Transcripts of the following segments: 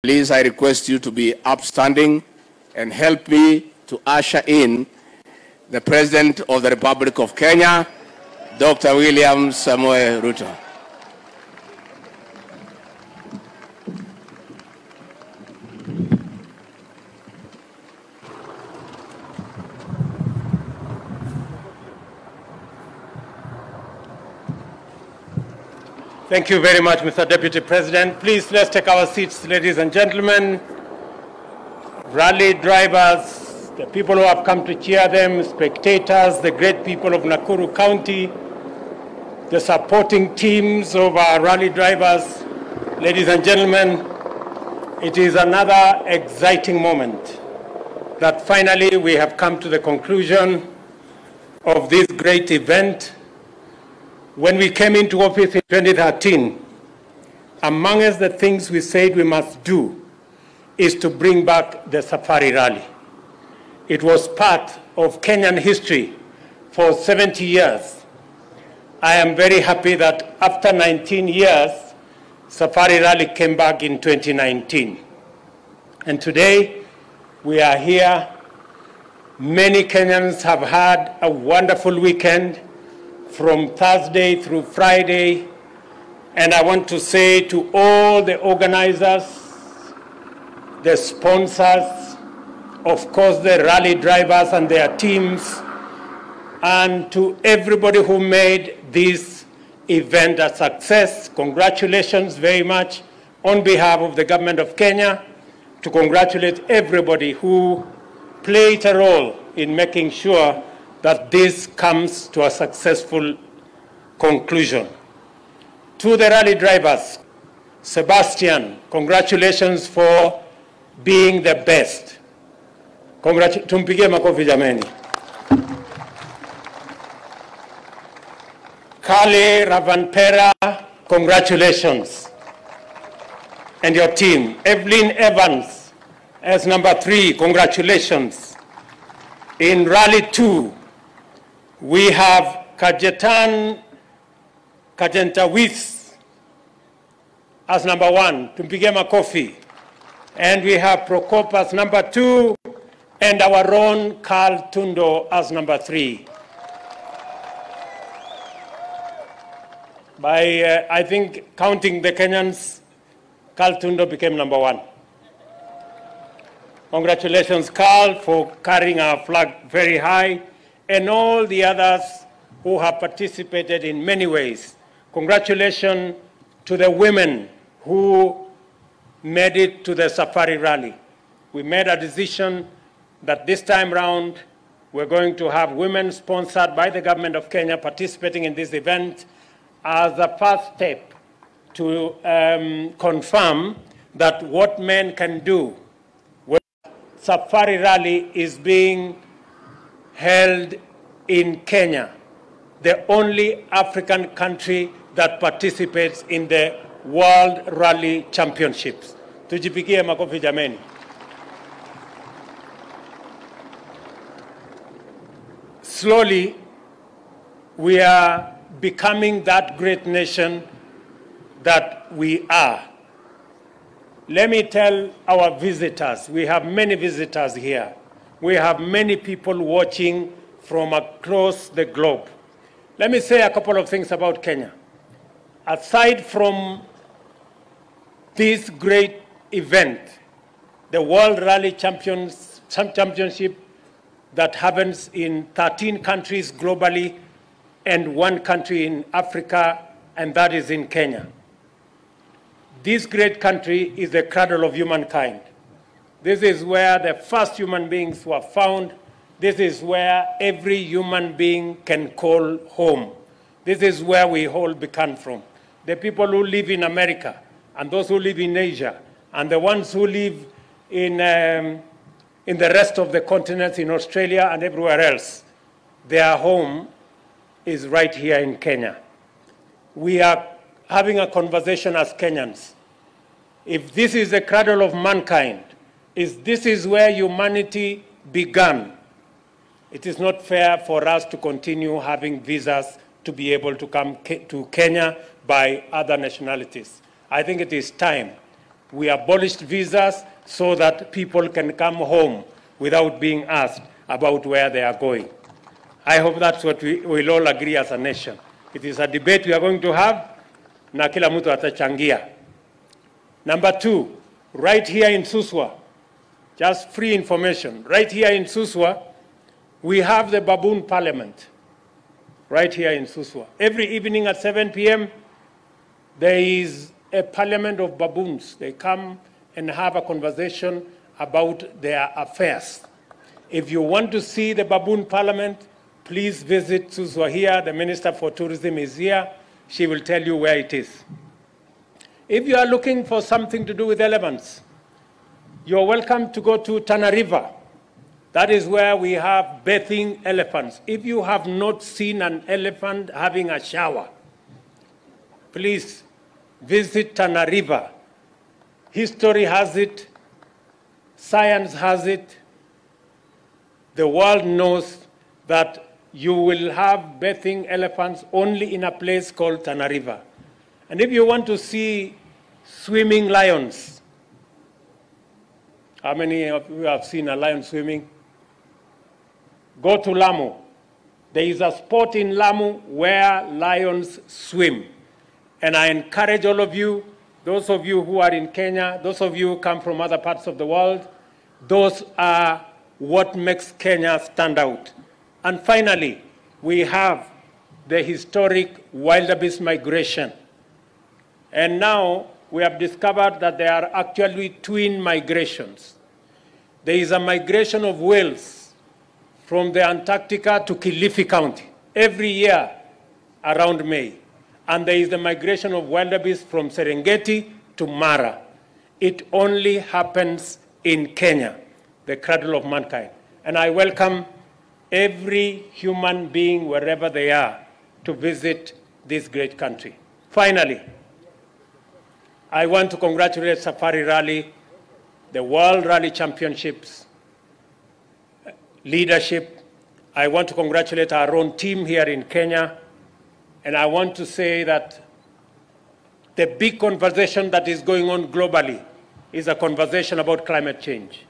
Please, I request you to be upstanding and help me to usher in the President of the Republic of Kenya, Dr. William Samoei Ruto. Thank you very much, Mr. Deputy President. Please, let's take our seats, ladies and gentlemen. Rally drivers, the people who have come to cheer them, spectators, the great people of Nakuru County, the supporting teams of our rally drivers, ladies and gentlemen, it is another exciting moment that finally we have come to the conclusion of this great event. When we came into office in 2013, amongst the things we said we must do is to bring back the Safari Rally. It was part of Kenyan history for 70 years. I am very happy that after 19 years, Safari Rally came back in 2019. And today, we are here. Many Kenyans have had a wonderful weekend, from Thursday through Friday, and I want to say to all the organizers, the sponsors, of course the rally drivers and their teams, and to everybody who made this event a success, congratulations very much on behalf of the government of Kenya, to congratulate everybody who played a role in making sure that this comes to a successful conclusion. To the rally drivers, Sebastian, congratulations for being the best. Tumpigie makofi jameni. Kale Ravanpera, congratulations. And your team. Evelyn Evans as number 3, congratulations. In Rally 2, we have Kajetan Kajentawith as number 1, Tumpige Makofi. And we have Prokop as number 2, and our own Carl Tundo as number 3. By, I think, counting the Kenyans, Carl Tundo became number 1. Congratulations, Carl, for carrying our flag very high, and all the others who have participated in many ways. Congratulations to the women who made it to the Safari Rally. We made a decision that this time round we're going to have women sponsored by the government of Kenya participating in this event as a first step to confirm that what men can do. Safari Rally is being held in Kenya, the only African country that participates in the World Rally Championships. Tujipigie makofi jameni. Slowly, we are becoming that great nation that we are. Let me tell our visitors, we have many visitors here. We have many people watching from across the globe. Let me say a couple of things about Kenya. Aside from this great event, the World Rally Championship that happens in 13 countries globally and 1 country in Africa, and that is in Kenya. This great country is the cradle of humankind. This is where the first human beings were found. This is where every human being can call home. This is where we all began from. The people who live in America, and those who live in Asia, and the ones who live in the rest of the continents, in Australia and everywhere else, their home is right here in Kenya. We are having a conversation as Kenyans. If this is the cradle of mankind, if this is where humanity began, it is not fair for us to continue having visas to be able to come to Kenya by other nationalities. I think it is time We abolished visas so that people can come home without being asked about where they are going. I hope that's what we'll all agree as a nation. It is a debate we are going to have, na kila mtu atachangia. Number two, right here in Suswa, just free information, right here in Suswa, we have the baboon parliament, right here in Suswa. Every evening at 7 p.m., there is a parliament of baboons. They come and have a conversation about their affairs. If you want to see the baboon parliament, please visit Suswa here. The Minister for Tourism is here. She will tell you where it is. If you are looking for something to do with elephants, you're welcome to go to Tana River. That is where we have bathing elephants. If you have not seen an elephant having a shower, please visit Tana River. History has it, science has it. The world knows that you will have bathing elephants only in a place called Tana River. And if you want to see swimming lions, how many of you have seen a lion swimming? Go to Lamu. There is a spot in Lamu where lions swim. And I encourage all of you, those of you who are in Kenya, those of you who come from other parts of the world, those are what makes Kenya stand out. And finally, we have the historic wildebeest migration. And now we have discovered that there are actually twin migrations. There is a migration of whales from the Antarctica to Kilifi County every year around May. And there is the migration of wildebeest from Serengeti to Mara. It only happens in Kenya, the cradle of mankind. And I welcome every human being, wherever they are, to visit this great country. Finally, I want to congratulate Safari Rally, the World Rally Championships leadership. I want to congratulate our own team here in Kenya. And I want to say that the big conversation that is going on globally is a conversation about climate change.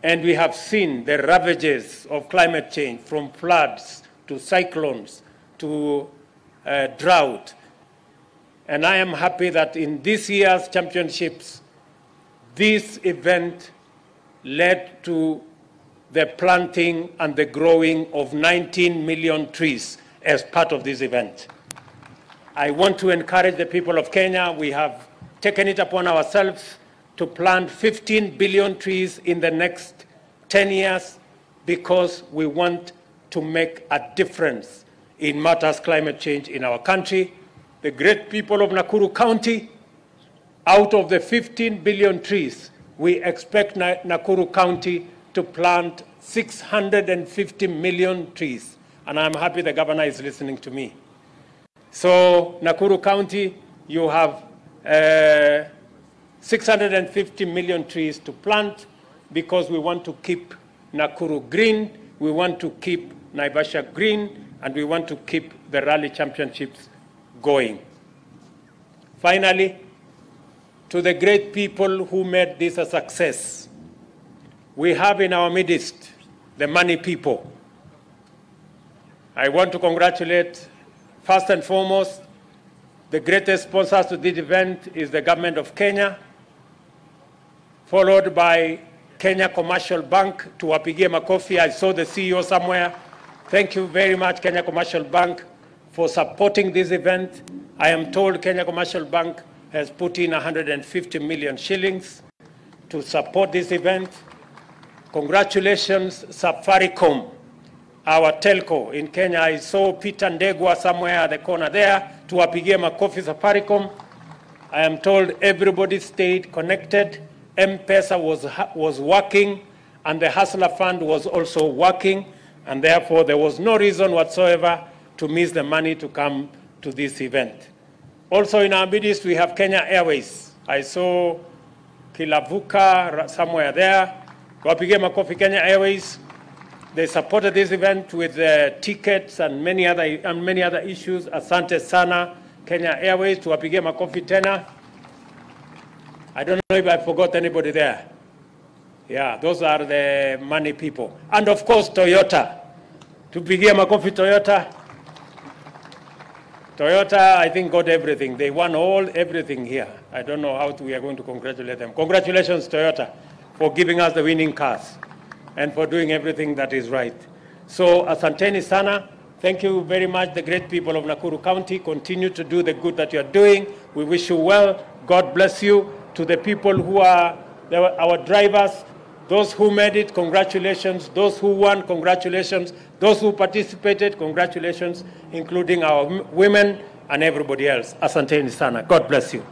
And we have seen the ravages of climate change, from floods to cyclones to drought. And I am happy that in this year's championships, this event led to the planting and the growing of 19 million trees as part of this event. I want to encourage the people of Kenya. We have taken it upon ourselves to plant 15 billion trees in the next 10 years because we want to make a difference in matters climate change in our country. The great people of Nakuru County, out of the 15 billion trees, we expect Nakuru County to plant 650 million trees. And I'm happy the governor is listening to me. So Nakuru County, you have 650 million trees to plant because we want to keep Nakuru green, we want to keep Naivasha green, and we want to keep the rally championships going. Finally, to the great people who made this a success, we have in our midst the money people. I want to congratulate, first and foremost, the greatest sponsors to this event is the government of Kenya, followed by Kenya Commercial Bank. Tuwapigie makofi. I saw the CEO somewhere. Thank you very much, Kenya Commercial Bank, for supporting this event. I am told Kenya Commercial Bank has put in 150 million shillings to support this event. Congratulations, Safaricom, our telco in Kenya. I saw Peter Ndegwa somewhere at the corner there. Tuwapigie makofi, Safaricom. I am told everybody stayed connected. M-Pesa was working, and the Hustler Fund was also working, and therefore there was no reason whatsoever to miss the money to come to this event. Also in our midst, we have Kenya Airways. I saw Kilavuka somewhere there. Tuwapigie makofi, Kenya Airways. They supported this event with tickets and many other issues. Asante sana, Kenya Airways. Tuwapigie makofi tena. I don't know if I forgot anybody there. Yeah, those are the money people. And of course, Toyota. Tupigie makofi Toyota. Toyota, I think, got everything. They won everything here. I don't know how we are going to congratulate them. Congratulations, Toyota, for giving us the winning cars and for doing everything that is right. So, asanteni sana. Thank you very much, the great people of Nakuru County. Continue to do the good that you are doing. We wish you well. God bless you. To the people who are our drivers, those who made it, congratulations. Those who won, congratulations. Those who participated, congratulations, including our women and everybody else. Asanteni sana. God bless you.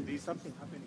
There's something happening.